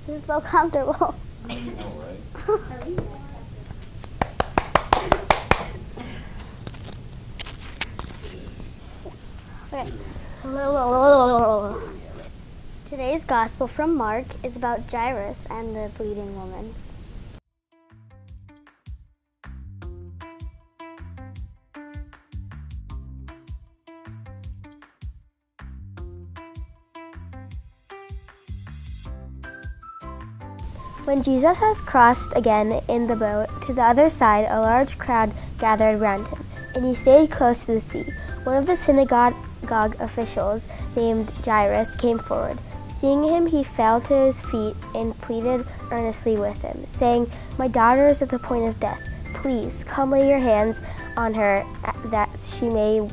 This is so comfortable. I know, right? Okay. Today's gospel from Mark is about Jairus and the bleeding woman. When Jesus has crossed again in the boat to the other side, a large crowd gathered around him, and he stayed close to the sea. One of the synagogue officials, named Jairus, came forward. Seeing him, he fell to his feet and pleaded earnestly with him, saying, "My daughter is at the point of death. Please come lay your hands on her that she may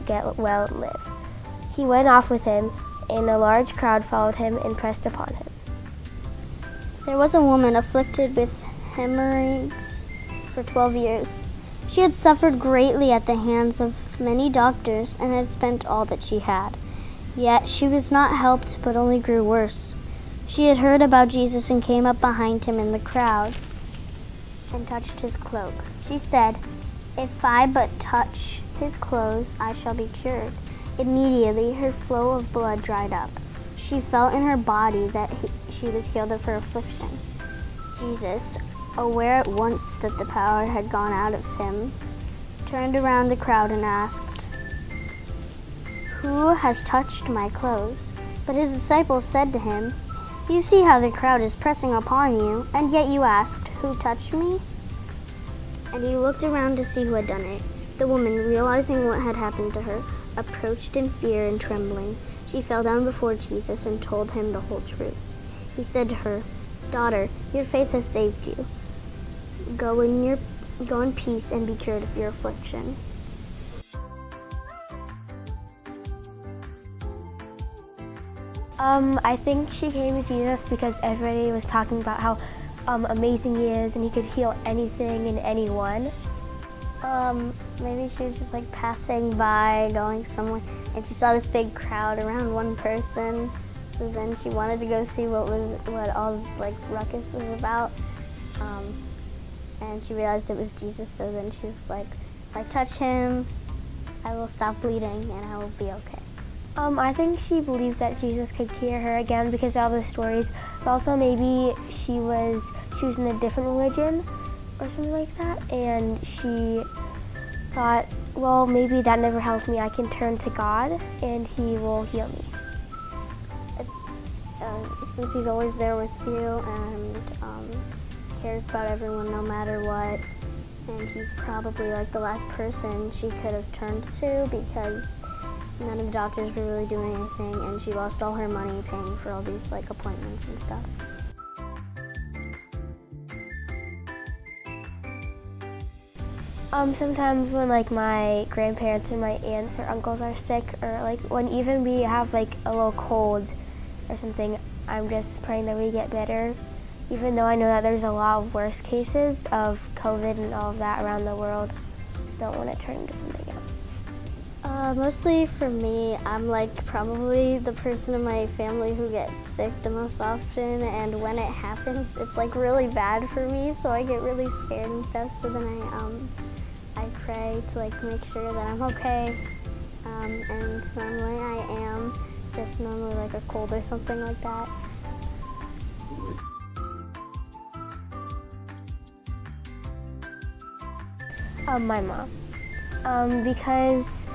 get well and live." He went off with him, and a large crowd followed him and pressed upon him. There was a woman afflicted with hemorrhoids for 12 years. She had suffered greatly at the hands of many doctors and had spent all that she had. Yet she was not helped, but only grew worse. She had heard about Jesus and came up behind him in the crowd and touched his cloak. She said, "If I but touch his clothes, I shall be cured." Immediately her flow of blood dried up. She felt in her body that she was healed of her affliction. Jesus, aware at once that the power had gone out of him, turned around the crowd and asked, "Who has touched my clothes?" But his disciples said to him, "You see how the crowd is pressing upon you, and yet you asked, 'Who touched me?'" And he looked around to see who had done it. The woman, realizing what had happened to her, approached in fear and trembling. She fell down before Jesus and told him the whole truth. He said to her, "Daughter, your faith has saved you. Go in peace and be cured of your affliction." I think she came to Jesus because everybody was talking about how amazing he is and he could heal anything and anyone. Maybe she was just like passing by, going somewhere, and she saw this big crowd around one person. So then she wanted to go see what all like ruckus was about. And she realized it was Jesus. So then she was like, "If I touch him, I will stop bleeding and I will be okay." I think she believed that Jesus could cure her again because of all the stories, but also maybe she was in a different religion or something like that, and she thought, well, maybe that never helped me. I can turn to God and he will heal me. Since he's always there with you and cares about everyone no matter what, and he's probably like the last person she could have turned to because none of the doctors were really doing anything, and she lost all her money paying for all these like appointments and stuff. Sometimes when like my grandparents and my aunts or uncles are sick, or like when even we have like a little cold or something, I'm just praying that we get better, even though I know that there's a lot of worse cases of COVID and all of that around the world. Just don't want to turn into something else. Mostly for me, I'm like probably the person in my family who gets sick the most often, and when it happens, it's like really bad for me, so I get really scared and stuff. So then I pray to like make sure that I'm okay, and normally I am. It's just normally like a cold or something like that. My mom, because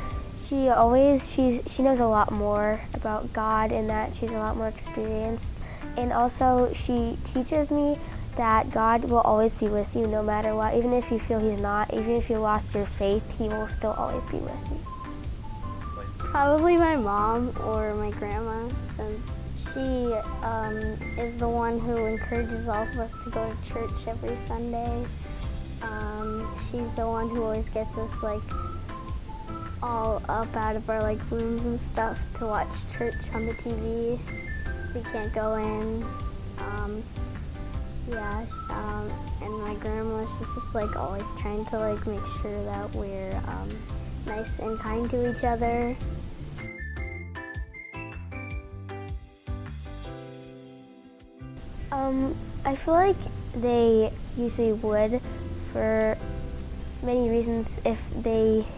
she knows a lot more about God and that she's a lot more experienced, and also she teaches me that God will always be with you no matter what. Even if you feel he's not, even if you lost your faith, he will still always be with you. Probably my mom or my grandma, since she is the one who encourages all of us to go to church every Sunday. She's the one who always gets us like all up out of our like rooms and stuff to watch church on the TV. We can't go in. And my grandma, she's just like always trying to like make sure that we're nice and kind to each other. I feel like they usually would for many reasons. If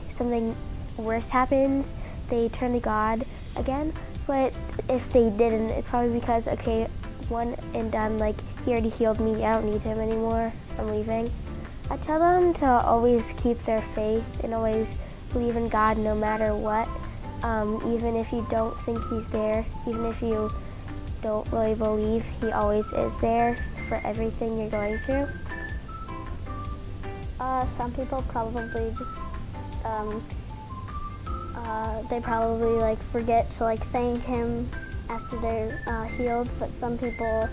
something worse happens, they turn to God again. But if they didn't, it's probably because, okay, one and done, like, he already healed me, I don't need him anymore, I'm leaving. I tell them to always keep their faith and always believe in God no matter what. Even if you don't think he's there, even if you don't really believe, he always is there for everything you're going through. Some people probably just, they probably like forget to like thank him after they're healed, but some people,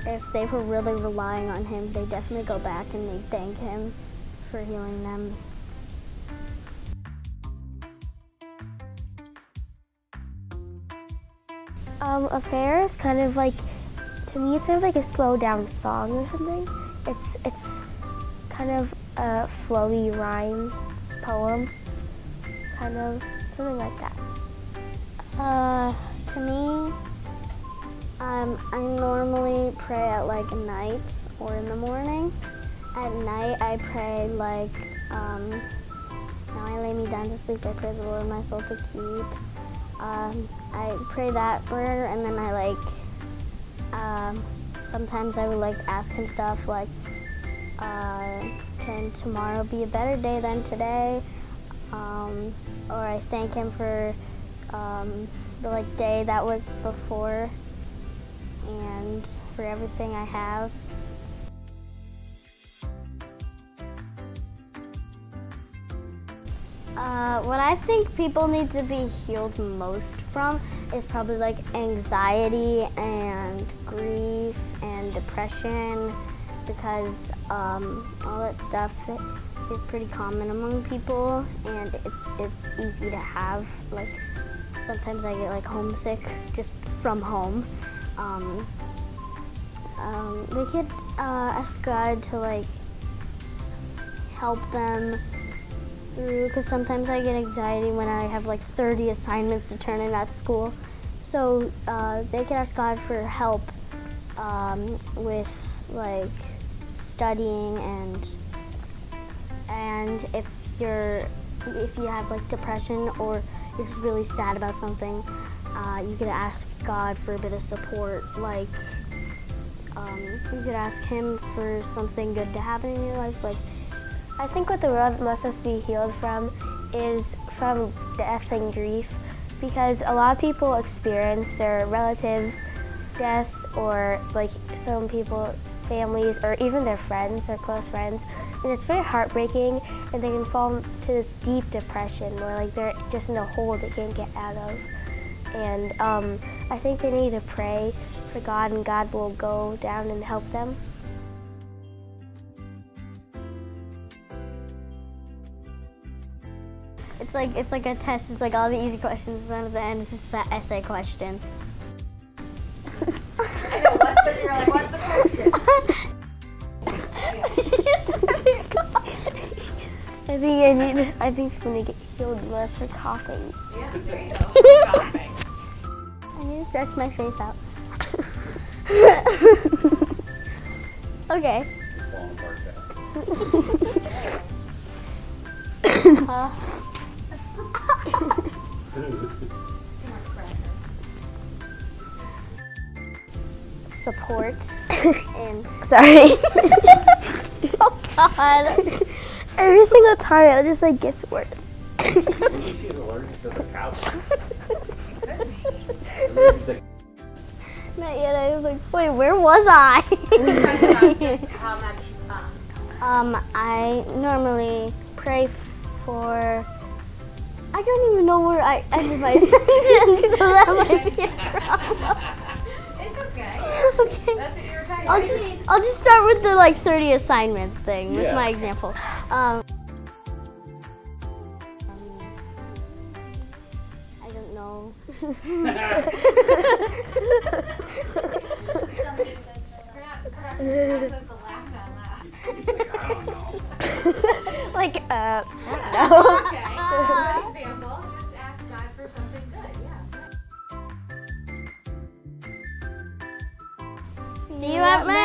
if they were really relying on him, they definitely go back and they thank him for healing them. A prayer is kind of like, to me, it's kind of like a slow down song or something. It's kind of a flowy rhyme poem, kind of something like that. To me, I normally pray at like night or in the morning. At night, I pray like, now I lay me down to sleep, I pray the Lord my soul to keep. I pray that prayer, and then I like, sometimes I would like ask him stuff like, can tomorrow be a better day than today? Or I thank him for the like day that was before and for everything I have. What I think people need to be healed most from is probably like anxiety and grief and depression, because all that stuff is pretty common among people, and it's easy to have. Like, sometimes I get like homesick just from home. They could ask God to like help them through, because sometimes I get anxiety when I have like 30 assignments to turn in at school. So they could ask God for help with like studying, and if you have like depression or you're just really sad about something, you could ask God for a bit of support. Like, you could ask him for something good to happen in your life. Like, I think what the world must us be healed from is from death and grief, because a lot of people experience their relatives' death, or like some people's families, or even their friends, their close friends, and it's very heartbreaking, and they can fall into this deep depression where like they're just in a hole they can't get out of. And I think they need to pray for God, and God will go down and help them. It's like a test. It's like all the easy questions, and then at the end it's just that essay question. I know, you're like, what's the question? I think people need to get healed less for coughing. Yeah, there you go. Coughing. I need to stretch my face out. Okay. Support and Sorry. oh God. Every single time it just like gets worse. She's allergic to the couch. Not yet. I was like, wait, where was I? Just how much, I normally pray for. I don't even know where I ended my sentence, so that might be a problem. it's okay. Okay. That's what you were talking about. I'll just start with the like 30 assignments thing with my example. I don't know. Like, no. Okay. For example, just ask God for something good. Yeah. See you at Mary